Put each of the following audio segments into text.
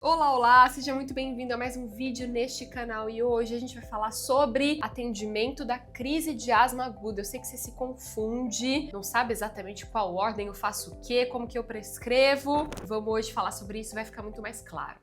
Olá, olá! Seja muito bem-vindo a mais um vídeo neste canal e hoje a gente vai falar sobre atendimento da crise de asma aguda. Eu sei que você se confunde, não sabe exatamente qual ordem eu faço o quê, como que eu prescrevo. Vamos hoje falar sobre isso, vai ficar muito mais claro.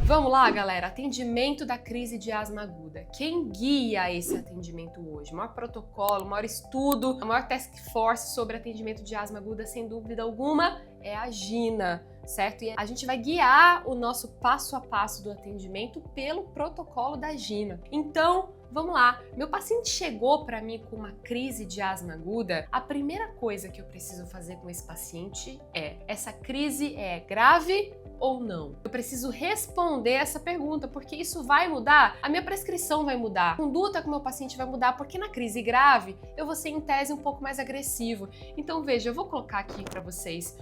Vamos lá, galera, atendimento da crise de asma aguda. Quem guia esse atendimento hoje? O maior protocolo, o maior estudo, a maior task force sobre atendimento de asma aguda, sem dúvida alguma, é a Gina, certo? E a gente vai guiar o nosso passo a passo do atendimento pelo protocolo da Gina. Então, vamos lá. Meu paciente chegou para mim com uma crise de asma aguda. A primeira coisa que eu preciso fazer com esse paciente é: essa crise é grave ou não? Eu preciso responder essa pergunta, porque isso vai mudar, a minha prescrição vai mudar, a conduta com o meu paciente vai mudar, porque na crise grave eu vou ser em tese um pouco mais agressivo. Então veja, eu vou colocar aqui para vocês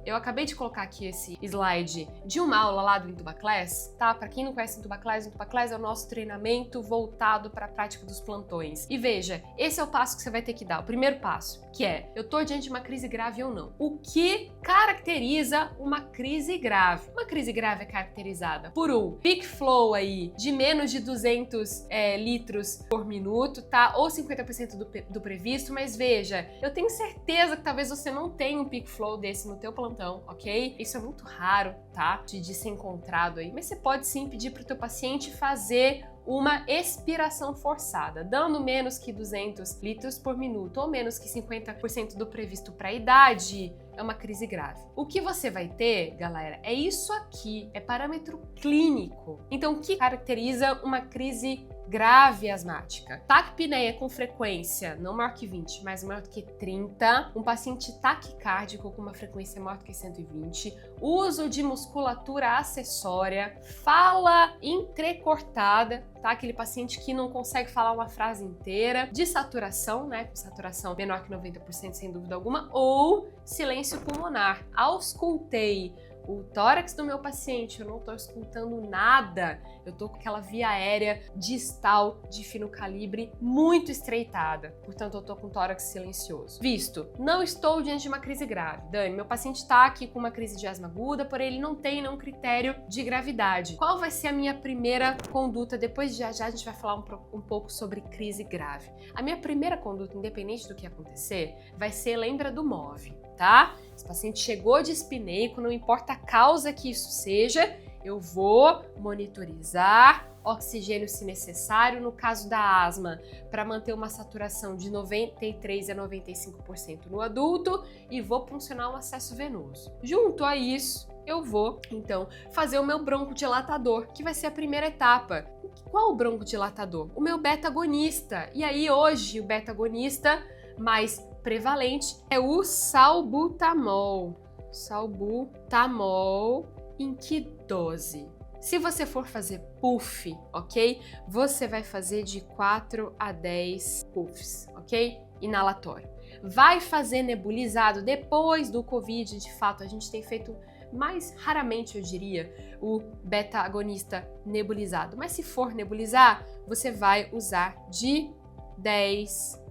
eu acabei de colocar aqui esse slide de uma aula lá do IntubaClass, tá? Para quem não conhece o IntubaClass é o nosso treinamento voltado para a prática dos plantões. E veja, esse é o passo que você vai ter que dar, o primeiro passo, que é: eu tô diante de uma crise grave ou não? O que caracteriza uma crise grave? Uma crise grave é caracterizada por um peak flow aí de menos de 200 litros por minuto, tá? Ou 50% do previsto, mas veja, eu tenho certeza que talvez você não tenha um peak flow desse no teu plantão, ok? Isso é muito raro, tá? De ser encontrado aí, mas você pode sim pedir para o teu paciente fazer uma expiração forçada, dando menos que 200 litros por minuto ou menos que 50% do previsto para a idade. É uma crise grave. O que você vai ter, galera, é isso aqui, é parâmetro clínico. Então, o que caracteriza uma crise grave asmática? Taquipneia com frequência não maior que 20, mas maior do que 30, um paciente taquicárdico com uma frequência maior do que 120, uso de musculatura acessória, fala entrecortada, tá? Aquele paciente que não consegue falar uma frase inteira, de saturação, né? Com saturação menor que 90%, sem dúvida alguma, ou silêncio pulmonar. Auscultei o tórax do meu paciente, eu não estou escutando nada, eu estou com aquela via aérea distal de fino calibre muito estreitada, portanto eu estou com tórax silencioso. Visto, não estou diante de uma crise grave. Dani, meu paciente está aqui com uma crise de asma aguda, porém ele não tem nenhum critério de gravidade. Qual vai ser a minha primeira conduta? Depois de já a gente vai falar um pouco sobre crise grave. A minha primeira conduta, independente do que acontecer, vai ser: lembra do MOVE, tá? Esse paciente chegou de espineico, não importa a causa que isso seja, eu vou monitorizar oxigênio se necessário, no caso da asma, para manter uma saturação de 93 a 95% no adulto, e vou puncionar um acesso venoso. Junto a isso, eu vou, então, fazer o meu broncodilatador, que vai ser a primeira etapa. Qual o broncodilatador? O meu beta-agonista. E aí, hoje, o beta-agonista mais prevalente é o salbutamol. Salbutamol, em que dose? Se você for fazer puff, ok? Você vai fazer de 4 a 10 puffs, ok? Inalatório. Vai fazer nebulizado depois do Covid, de fato, a gente tem feito mais raramente, eu diria, o beta-agonista nebulizado. Mas se for nebulizar, você vai usar de 10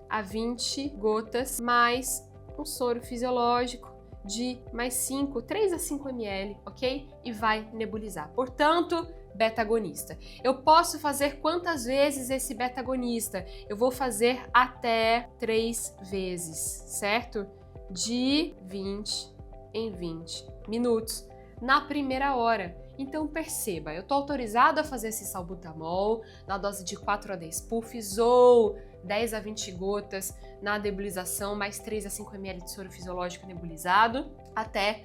a 20 gotas, mais um soro fisiológico de mais 3 a 5 ml, ok? E vai nebulizar. Portanto, beta-agonista. Eu posso fazer quantas vezes esse beta-agonista? Eu vou fazer até 3 vezes, certo? De 20 em 20 minutos, na primeira hora. Então perceba, eu estou autorizado a fazer esse salbutamol na dose de 4 a 10 puffs ou 10 a 20 gotas na nebulização, mais 3 a 5 ml de soro fisiológico nebulizado, até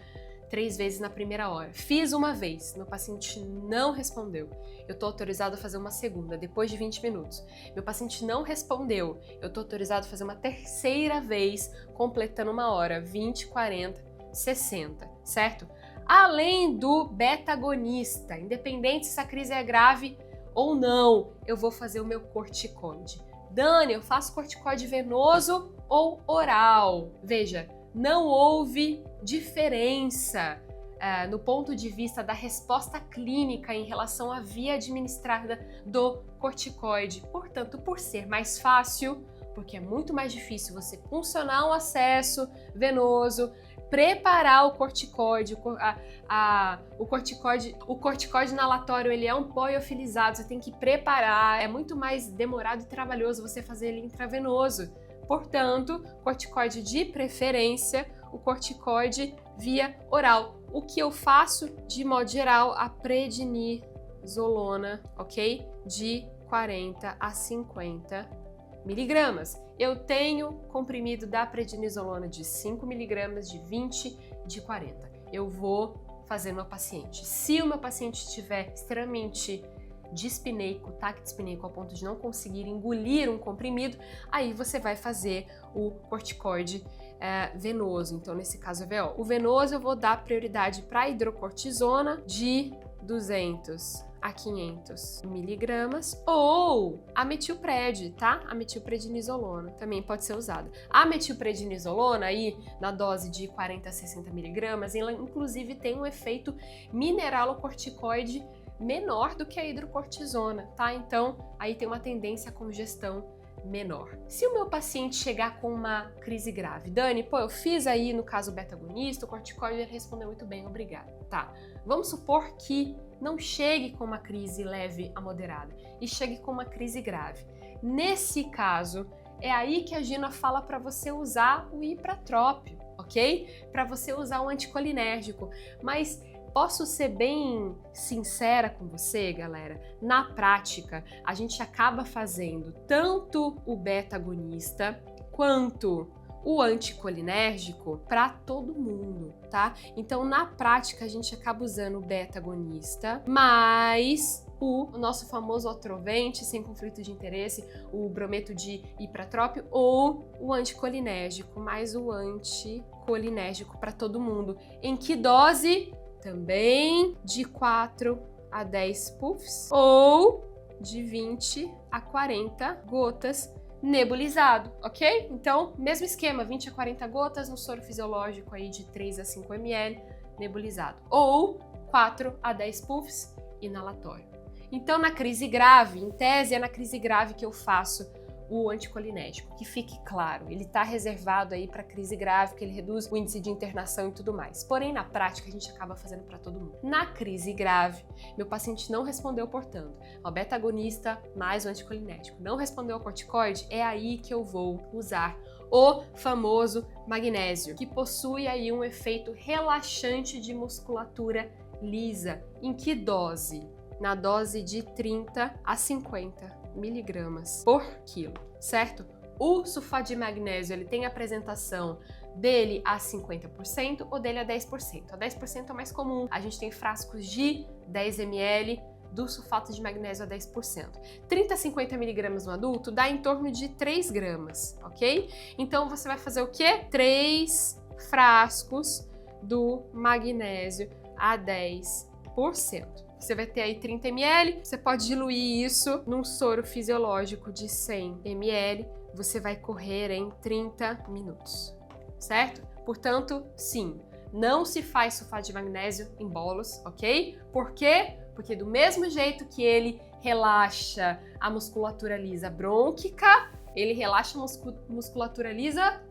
3 vezes na primeira hora. Fiz uma vez, meu paciente não respondeu. Eu estou autorizado a fazer uma segunda, depois de 20 minutos. Meu paciente não respondeu. Eu estou autorizado a fazer uma terceira vez, completando uma hora, 20, 40, 60, certo? Além do beta-agonista, independente se a crise é grave ou não, eu vou fazer o meu corticoide. Dani, eu faço corticoide venoso ou oral? Veja, não houve diferença no ponto de vista da resposta clínica em relação à via administrada do corticoide. Portanto, por ser mais fácil, porque é muito mais difícil você puncionar um acesso venoso, preparar o corticoide. O corticoide inalatório, ele é um pó liofilizado, você tem que preparar, é muito mais demorado e trabalhoso você fazer ele intravenoso. Portanto, corticoide de preferência, o corticoide via oral. O que eu faço, de modo geral, a prednisolona, ok? De 40 a 50 miligramas. Eu tenho comprimido da prednisolona de 5 miligramas, de 20, de 40. Eu vou fazer no meu paciente. Se o meu paciente estiver extremamente dispineico, taquidispineico, ao ponto de não conseguir engolir um comprimido, aí você vai fazer o corticoide venoso. Então, nesse caso, é VO. O venoso eu vou dar prioridade para a hidrocortisona de 200 a 500 miligramas, ou a metilpred, tá? A metilprednisolona também pode ser usada. A metilprednisolona aí, na dose de 40 a 60 miligramas, ela inclusive tem um efeito mineralocorticoide menor do que a hidrocortisona, tá? Então, aí tem uma tendência à congestão menor. Se o meu paciente chegar com uma crise grave, Dani, pô, eu fiz aí no caso beta-agonista, o corticoide respondeu muito bem, obrigada. Tá, vamos supor que não chegue com uma crise leve a moderada e chegue com uma crise grave. Nesse caso, é aí que a Gina fala para você usar o ipratrópio, ok? Para você usar um anticolinérgico, mas posso ser bem sincera com você, galera? Na prática, a gente acaba fazendo tanto o beta-agonista quanto o anticolinérgico para todo mundo, tá? Então, na prática, a gente acaba usando o beta-agonista, mas o nosso famoso atrovente, sem conflito de interesse, o brometo de ipratrópio, ou o anticolinérgico, mais o anticolinérgico para todo mundo. Em que dose? Também de 4 a 10 puffs ou de 20 a 40 gotas nebulizado, ok? Então, mesmo esquema, 20 a 40 gotas no soro fisiológico aí de 3 a 5 ml nebulizado, ou 4 a 10 puffs inalatório. Então, na crise grave, em tese é na crise grave que eu faço o anticolinérgico, que fique claro, ele está reservado aí para crise grave, que ele reduz o índice de internação e tudo mais. Porém, na prática, a gente acaba fazendo para todo mundo. Na crise grave, meu paciente não respondeu, portanto, ao beta-agonista mais o anticolinérgico, não respondeu ao corticoide, é aí que eu vou usar o famoso magnésio, que possui aí um efeito relaxante de musculatura lisa. Em que dose? Na dose de 30 a 50 miligramas por quilo, certo? O sulfato de magnésio, ele tem a apresentação dele a 50% ou dele a 10%. A 10% é mais comum. A gente tem frascos de 10 ml do sulfato de magnésio a 10%. 30 a 50 miligramas no adulto dá em torno de 3 gramas, ok? Então você vai fazer o quê? 3 frascos do magnésio a 10%. Você vai ter aí 30 ml, você pode diluir isso num soro fisiológico de 100 ml, você vai correr em 30 minutos, certo? Portanto, sim, não se faz sulfato de magnésio em bolos, ok? Por quê? Porque do mesmo jeito que ele relaxa a musculatura lisa brônquica, ele relaxa a musculatura lisa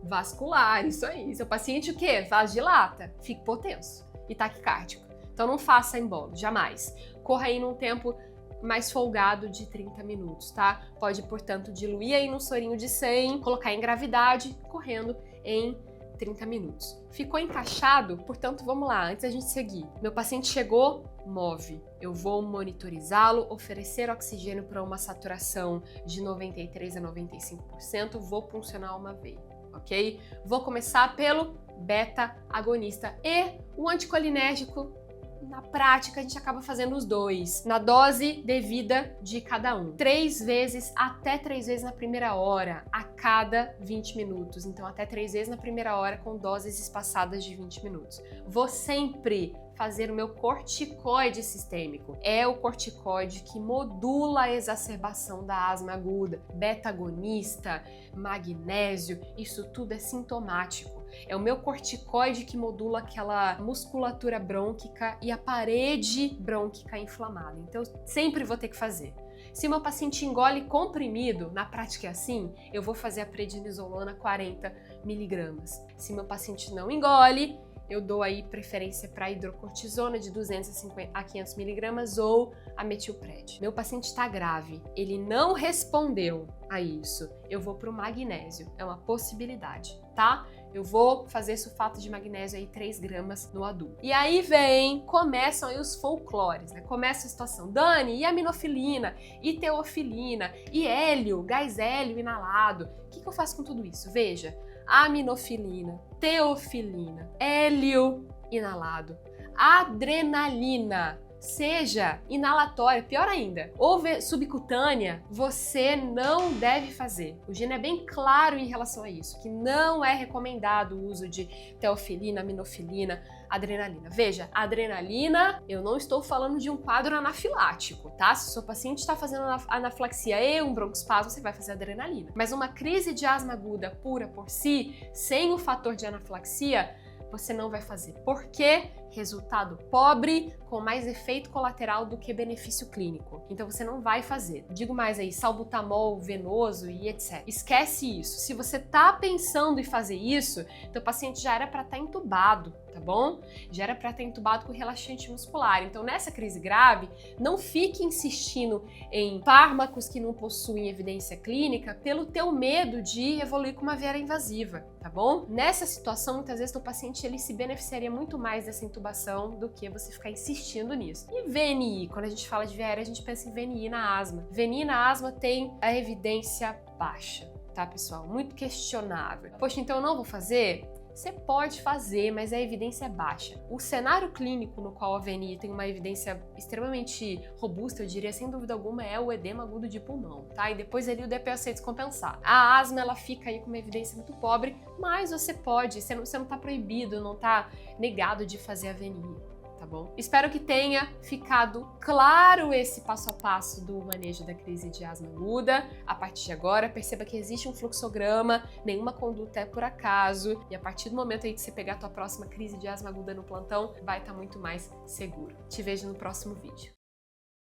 vascular, isso aí. Seu paciente o quê? Vasodilata, fica hipotenso e taquicárdico. Então não faça em bolo, jamais. Corra aí num tempo mais folgado de 30 minutos, tá? Pode, portanto, diluir aí num sorinho de 100, colocar em gravidade, correndo em 30 minutos. Ficou encaixado? Portanto, vamos lá, antes da gente seguir. Meu paciente chegou, move. Eu vou monitorizá-lo, oferecer oxigênio para uma saturação de 93 a 95%, vou puncionar uma veia, ok? Vou começar pelo beta-agonista e o anticolinérgico. Na prática, a gente acaba fazendo os dois, na dose devida de cada um. 3 vezes, até 3 vezes na primeira hora, a cada 20 minutos. Então, até 3 vezes na primeira hora, com doses espaçadas de 20 minutos. Vou sempre fazer o meu corticoide sistêmico. É o corticoide que modula a exacerbação da asma aguda. Beta-agonista, magnésio, isso tudo é sintomático. É o meu corticoide que modula aquela musculatura brônquica e a parede brônquica inflamada. Então, eu sempre vou ter que fazer. Se meu paciente engole comprimido, na prática é assim, eu vou fazer a prednisolona 40 miligramas. Se meu paciente não engole, eu dou aí preferência para hidrocortisona de 250 a 500 miligramas ou a metilpred. Meu paciente está grave, ele não respondeu a isso, eu vou para o magnésio, é uma possibilidade, tá? Eu vou fazer sulfato de magnésio aí 3 gramas no adulto. E aí começam aí os folclores, né? Começa a situação, Dani, e aminofilina, e teofilina, e hélio, gás hélio inalado. O que eu faço com tudo isso? Veja, aminofilina, teofilina, hélio inalado, adrenalina, seja inalatória, pior ainda, ou subcutânea, você não deve fazer. O GINA é bem claro em relação a isso, que não é recomendado o uso de teofilina, aminofilina, adrenalina. Veja, adrenalina, eu não estou falando de um quadro anafilático, tá? Se o seu paciente está fazendo anafilaxia e um broncoespasmo, você vai fazer adrenalina. Mas uma crise de asma aguda pura por si, sem o fator de anafilaxia, você não vai fazer. Por quê? Resultado pobre, com mais efeito colateral do que benefício clínico. Então você não vai fazer. Digo mais aí, salbutamol venoso e etc. Esquece isso. Se você tá pensando em fazer isso, teu paciente já era para estar entubado, tá bom? Já era para estar entubado com relaxante muscular. Então nessa crise grave, não fique insistindo em fármacos que não possuem evidência clínica pelo teu medo de evoluir com uma veia invasiva, tá bom? Nessa situação, muitas vezes teu paciente ele se beneficiaria muito mais dessa intubação do que você ficar insistindo nisso. E VNI, quando a gente fala de via aérea, a gente pensa em VNI na asma. VNI na asma tem a evidência baixa, tá, pessoal? Muito questionável. Poxa, então eu não vou fazer? Você pode fazer, mas a evidência é baixa. O cenário clínico no qual a VNI tem uma evidência extremamente robusta, eu diria sem dúvida alguma, é o edema agudo de pulmão, tá? E depois ali o DPOC descompensar. A asma, ela fica aí com uma evidência muito pobre, mas você pode, você não tá proibido, não tá negado de fazer a VNI. Tá bom? Espero que tenha ficado claro esse passo a passo do manejo da crise de asma aguda. A partir de agora, perceba que existe um fluxograma, nenhuma conduta é por acaso, e a partir do momento aí que você pegar a tua próxima crise de asma aguda no plantão, vai estar muito mais seguro. Te vejo no próximo vídeo.